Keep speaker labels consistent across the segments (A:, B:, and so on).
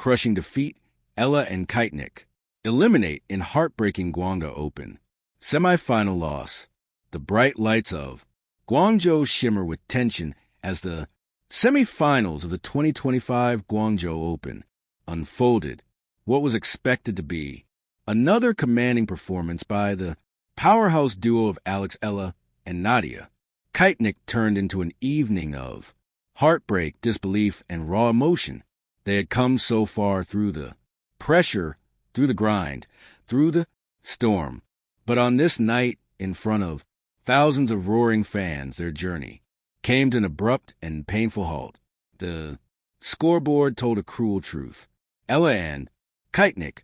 A: crushing defeat, Eala and Kaitnik. Eliminate in heartbreaking Guangzhou Open. Semifinal loss. The bright lights of Guangzhou shimmer with tension as the semifinals of the 2025 Guangzhou Open unfolded. What was expected to be another commanding performance by the powerhouse duo of Eala and Nadia, Kaitnik turned into an evening of heartbreak, disbelief, and raw emotion. They had come so far through the pressure, through the grind, through the storm. But on this night, in front of thousands of roaring fans, their journey came to an abrupt and painful halt. The scoreboard told a cruel truth. Eala and Kaitnik,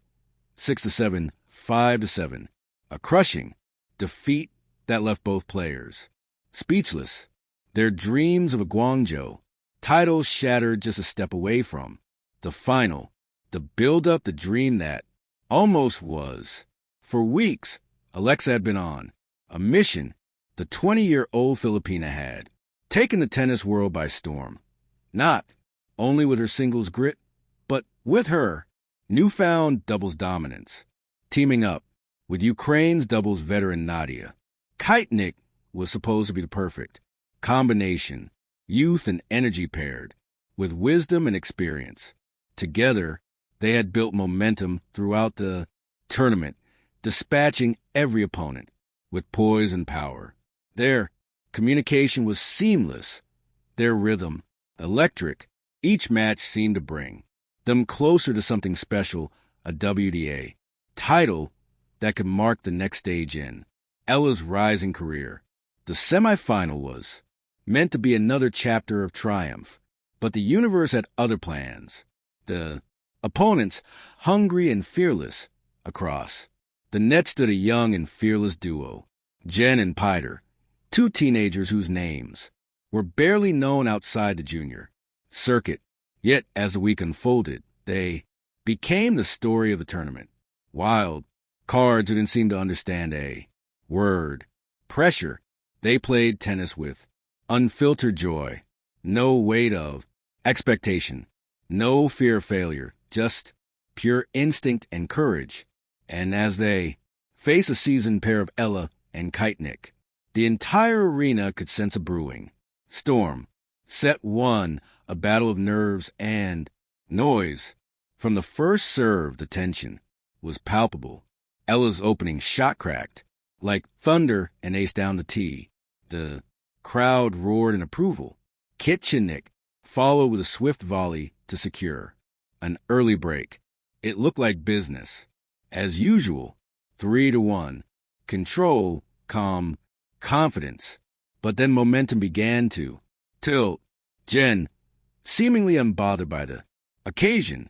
A: 6-7, 5-7. A crushing defeat that left both players speechless. Their dreams of a Guangzhou title shattered just a step away from the final, the build-up, the dream that almost was. For weeks, Alexa had been on a mission. The 20-year-old Filipina had taken the tennis world by storm, not only with her singles grit, but with her newfound doubles dominance. Teaming up with Ukraine's doubles veteran Nadia, Kaitnik was supposed to be the perfect combination, youth and energy paired with wisdom and experience. Together, they had built momentum throughout the tournament, dispatching every opponent with poise and power. Their communication was seamless, their rhythm electric. Each match seemed to bring them closer to something special, a WTA title that could mark the next stage in Ella's rising career. The semifinal was meant to be another chapter of triumph, but the universe had other plans. The opponents, hungry and fearless, across the net stood a young and fearless duo, Jen and Peter, two teenagers whose names were barely known outside the junior circuit. Yet, as the week unfolded, they became the story of the tournament. Wild cards who didn't seem to understand a word. Pressure. They played tennis with unfiltered joy, no weight of expectation, no fear of failure, just pure instinct and courage. And as they faced a seasoned pair of Eala and Kaitnik, the entire arena could sense a brewing storm. Set one, a battle of nerves and noise. From the first serve, the tension was palpable. Ella's opening shot cracked like thunder and ace down the tee. The crowd roared in approval. Kitchenik followed with a swift volley to secure an early break. It looked like business. As usual, 3-1. Control, calm, confidence. But then momentum began to tilt. Jen, seemingly unbothered by the occasion,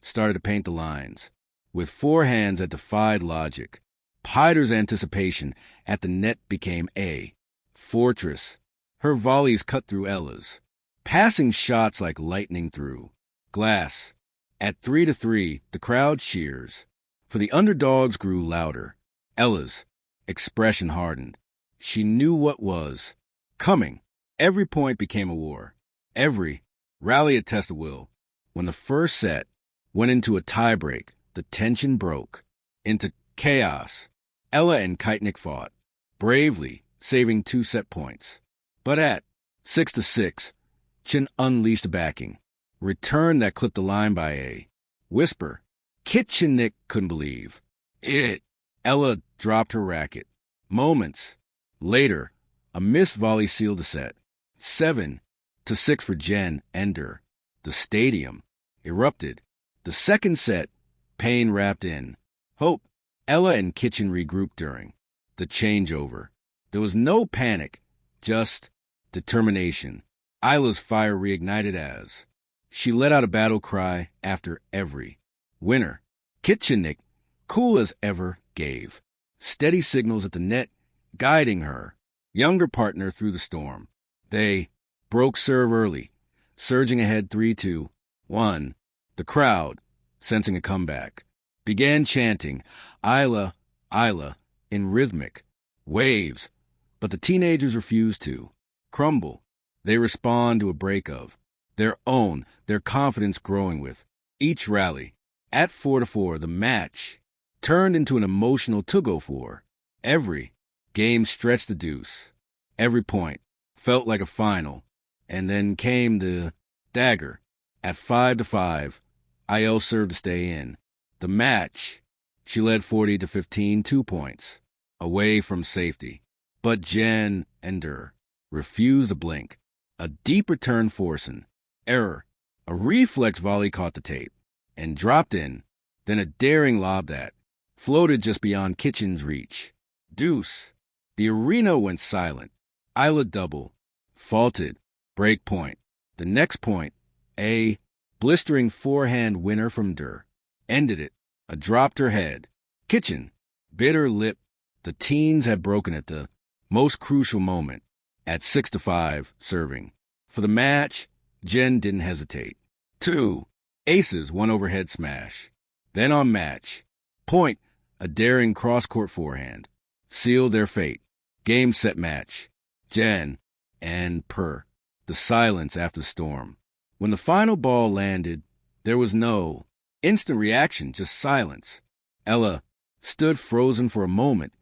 A: started to paint the lines with forehands that defied logic. Peter's anticipation at the net became a fortress. Her volleys cut through Ella's, passing shots like lightning through glass. At 3-3, the crowd cheers, for the underdogs grew louder. Ella's expression hardened. She knew what was coming. Every point became a war. Every rally a test of will. When the first set went into a tiebreak, the tension broke into chaos. Eala and Kaitnik fought bravely, saving 2 set points. But at 6-6, Chin unleashed a backing return that clipped the line by a whisper. Kitchenik couldn't believe it. Eala dropped her racket. Moments later, a missed volley sealed the set. 7-6 for Jen Ender. The stadium erupted. The second set, pain wrapped in hope. Eala and Kitchen regrouped during the changeover. There was no panic, just determination. Eala's fire reignited as she let out a battle cry after every winner. Kitchenik, cool as ever, gave steady signals at the net, guiding her younger partner through the storm. They broke serve early, surging ahead 3-1. The crowd, sensing a comeback, began chanting Eala, Eala in rhythmic waves, but the teenagers refused to crumble. They respond to a break of their own, their confidence growing with each rally. At 4-4, the match turned into an emotional tug-of-war. Every game stretched the deuce. Every point felt like a final. And then came the dagger. At 5-5, IL served to stay in. The match, she led 40-15, 2 points away from safety. But Jen and Der refused to blink. A deep return forcing. Error. A reflex volley caught the tape and dropped in. Then a daring lob that floated just beyond Kitchen's reach. Deuce. The arena went silent. Eala double. Faulted. Break point. The next point, a blistering forehand winner from Der. Ended it. A dropped her head. Kitchen. Bitter lip. The teens had broken at the most crucial moment. At 6-5, serving. For the match, Jen didn't hesitate. 2. Aces, one overhead smash. Then on match. Point, a daring cross-court forehand. Sealed their fate. Game, set, match. Jen and Per. The silence after the storm. When the final ball landed, there was no instant reaction, just silence. Eala stood frozen for a moment,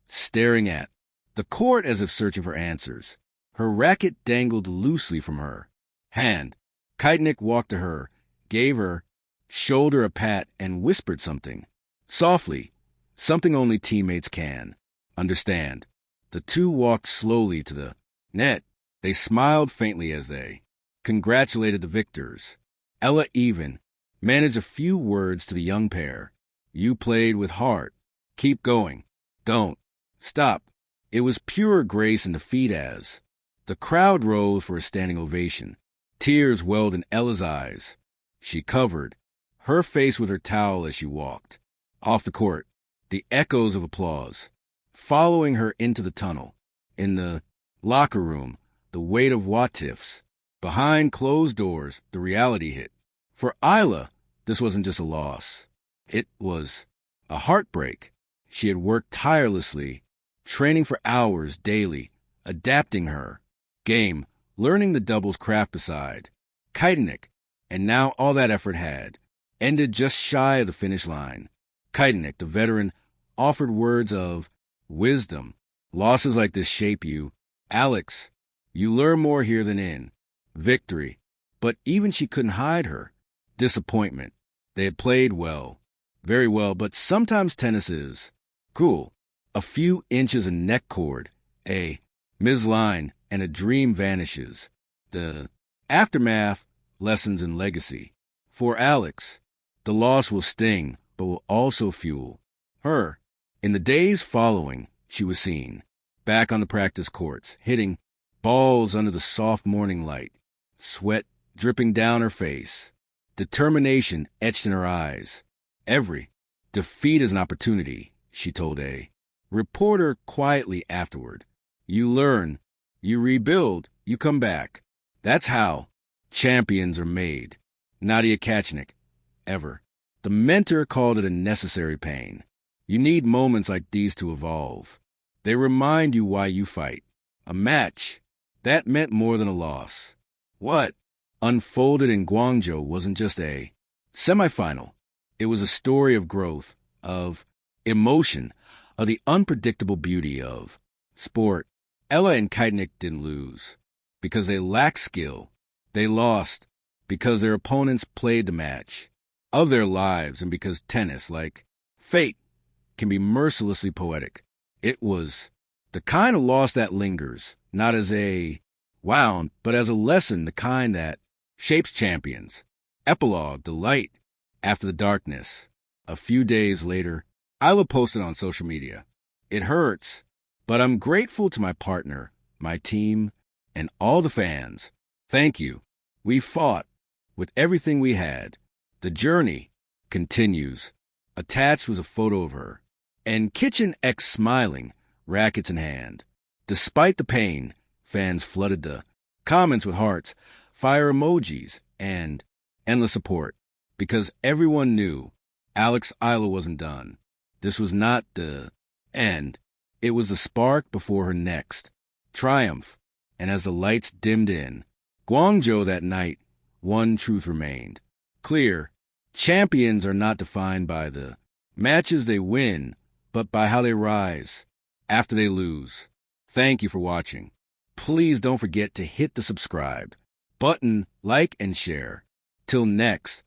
A: staring at the court as if searching for answers. Her racket dangled loosely from her hand. Kaitnik walked to her, gave her shoulder a pat, and whispered something. Softly, something only teammates can understand. The two walked slowly to the net. They smiled faintly as they congratulated the victors. Eala even managed a few words to the young pair. You played with heart. Keep going. Don't stop. It was pure grace and defeat as the crowd rose for a standing ovation. Tears welled in Ella's eyes. She covered her face with her towel as she walked off the court. The echoes of applause following her into the tunnel. In the locker room, the weight of what-ifs. Behind closed doors, the reality hit. For Eala, this wasn't just a loss. It was a heartbreak. She had worked tirelessly, training for hours daily, adapting her game, learning the doubles craft beside Kaitnik, and now all that effort had ended just shy of the finish line. Kaitnik, the veteran, offered words of wisdom. Losses like this shape you. Alex, you learn more here than in victory. But even she couldn't hide her disappointment. They had played well, very well, but sometimes tennis is cruel. A few inches of neck cord, a misline, and a dream vanishes. The aftermath lessons in legacy. For Alex, the loss will sting, but will also fuel her. In the days following, she was seen back on the practice courts, hitting balls under the soft morning light, sweat dripping down her face, determination etched in her eyes. Every defeat is an opportunity, she told a reporter quietly afterward. You learn, you rebuild, you come back. That's how champions are made. Nadia Kachnik, ever. The mentor called it a necessary pain. You need moments like these to evolve. They remind you why you fight. A match, that meant more than a loss. What unfolded in Guangzhou wasn't just a semifinal. It was a story of growth, of emotion, of the unpredictable beauty of sport. Eala and Kaitnik didn't lose because they lacked skill. They lost because their opponents played the match of their lives and because tennis, like fate, can be mercilessly poetic. It was the kind of loss that lingers, not as a wound, but as a lesson, the kind that shapes champions. Epilogue, the light after the darkness. A few days later, Eala posted on social media. It hurts, but I'm grateful to my partner, my team, and all the fans. Thank you. We fought with everything we had. The journey continues. Attached was a photo of her, and Kitchen X smiling, rackets in hand. Despite the pain, fans flooded the comments with hearts, fire emojis, and endless support, because everyone knew Alex Eala wasn't done. This was not the end. It was the spark before her next triumph. And as the lights dimmed in Guangzhou that night, one truth remained. Clear, Champions are not defined by the matches they win, but by how they rise after they lose. Thank you for watching. Please don't forget to hit the subscribe button, like, and share. Till next,